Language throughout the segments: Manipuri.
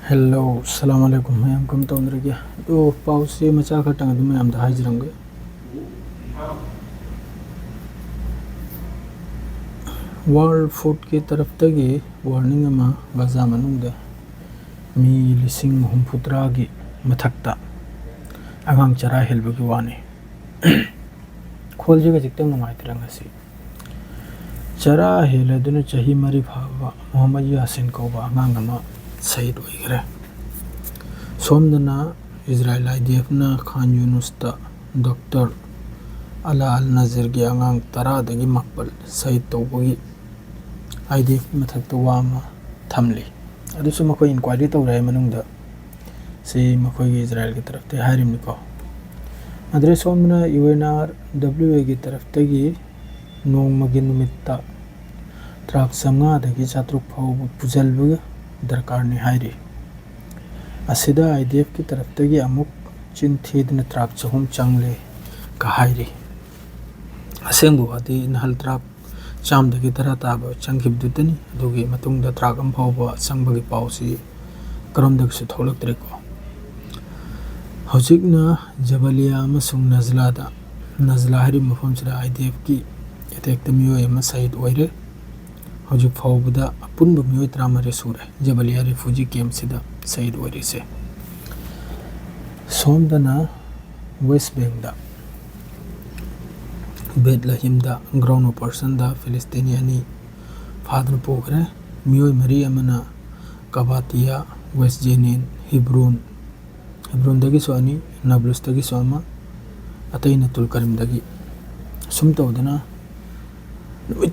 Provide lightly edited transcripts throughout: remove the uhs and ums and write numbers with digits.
हेलो अस्सलाम वालेकुम मैम कम तौंदरगे तो पाउसे मचा खटंग अदुम मैम दा हाइजरंगे वर्ल्ड फूड की तरफ तगी वार्निंग अमा गाजा मनुंगदा मी लिसिंग हुमफुत्रा की मथक्ता आगाम चरा हेलबगी वानी खोलजेगा जिक्तंग नमाइतरंगसी चरा हेलदुना चही मरी फाबा मोहम्मद यासिन कौबा आगाम अमा शहीद होइगरे सोमदना इजराइल IDF ना खान यूनुस्ता डॉक्टर अला अल नज़र की आगाम तरा दगी मकबल शहीद तौबगी IDF मथक्ता वामा थमली अदुसु मखोय इंक्वायरी तौराय मनुंगदा से मखोय की इजराइल की तरफ ते हारिमनिको अदरे सोमदना UNRWA की तरफ तगी नोंगमगी नुमित्ता ट्राक समगा दगी चात्रुक फाव पुजलबग दरकार ने हायरी असिदा IDF की तरफ तगी अमुक चिंथीदन ट्राक चहुम चंगले का हायरी असेंगु अदि नहल ट्राक चाम दगी तरह ताब चंगिबदुतनी दुगी मतुंग द ट्राक अम फाव संबगी पाउसी करमदग से थोलक्तरेको हौजिकना जबलिया अमसुंग नजला हरि मफम सिरा IDF की अटैक मियोय अमा शहीद ओइरे हौजिक फावबदा अपुनब मियोय 13 सूरे जबलिया रिफ्यूजी कैंप सिदा शहीद ओइरे से सोमदना वेस्ट बैंक दा बेथलहेम दा ग्राउंड ऑपरेशन दा फिलिस्तीनियानी फादन पोखरे मियोय मरी अमना कबातिया वेस्ट जेनिन हिब्रोन दगी सोनी नाब्लुस दगी सोमा अतैना तुलकरिम दगी सुम तौदना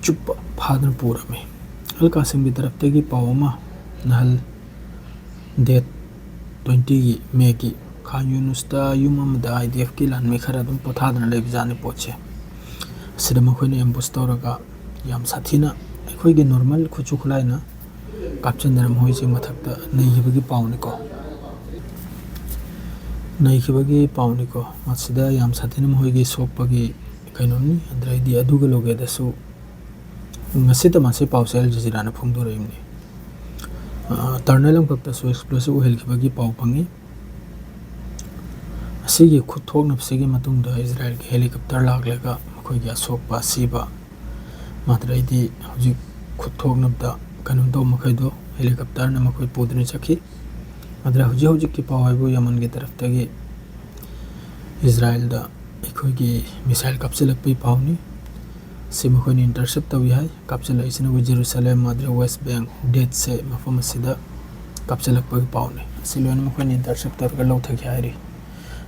चुप फादन पूरा में अलकासिम की तरफ तगी पावमा नहल डेट 20 की मे की खान यूनुस्ता यूममदा IDF की लान में खरा दुम पोथादन लेब जाने पोचे सिदा मखोयने एम्बुस तौरगा याम साथीना अखोयगे नॉर्मल खुचु खुलाइना कापचंदरम होइसे मथक्ता नैखिबगी पाउनिको मसिदा याम साथीना मखोयगे सोकपगी कैनोनी अद्राइदी अदुगा लोगेदसु ngasi mase pausel jizirana phungdoreimni tarnelom kakta so explosive helkibagi pau phangi asigi khuthok napsigi matungda Israel ki helicopter laglega makhoi gi asok ba siba matraidi hoji khuthok napda kanum do makhai do helicopter na makhoi pudni chakhi adra hoji ki pau haibu yaman gi taraf tagi Israel da ekhoi gi missile kapselak pi pauni सिमखोनी इंटरसेप्ट तवी है कापचल इसने जेरूसलम मद्रे वेस्ट बैंक डेट से मफम सिदा कापचलक पग पावने सिलोन मखोनी इंटरसेप्ट तर लो थक हायरी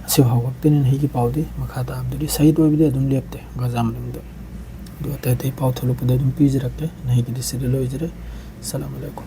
असि भावक्तिन नहीं की पावदी मखाता अब्दुली सही तो बिदे दुम लेपते गजाम दुम दो ते पाव थलो पदे दुम पीज रखते नहीं की दिसरे लो इजरे सलाम अलैकुम।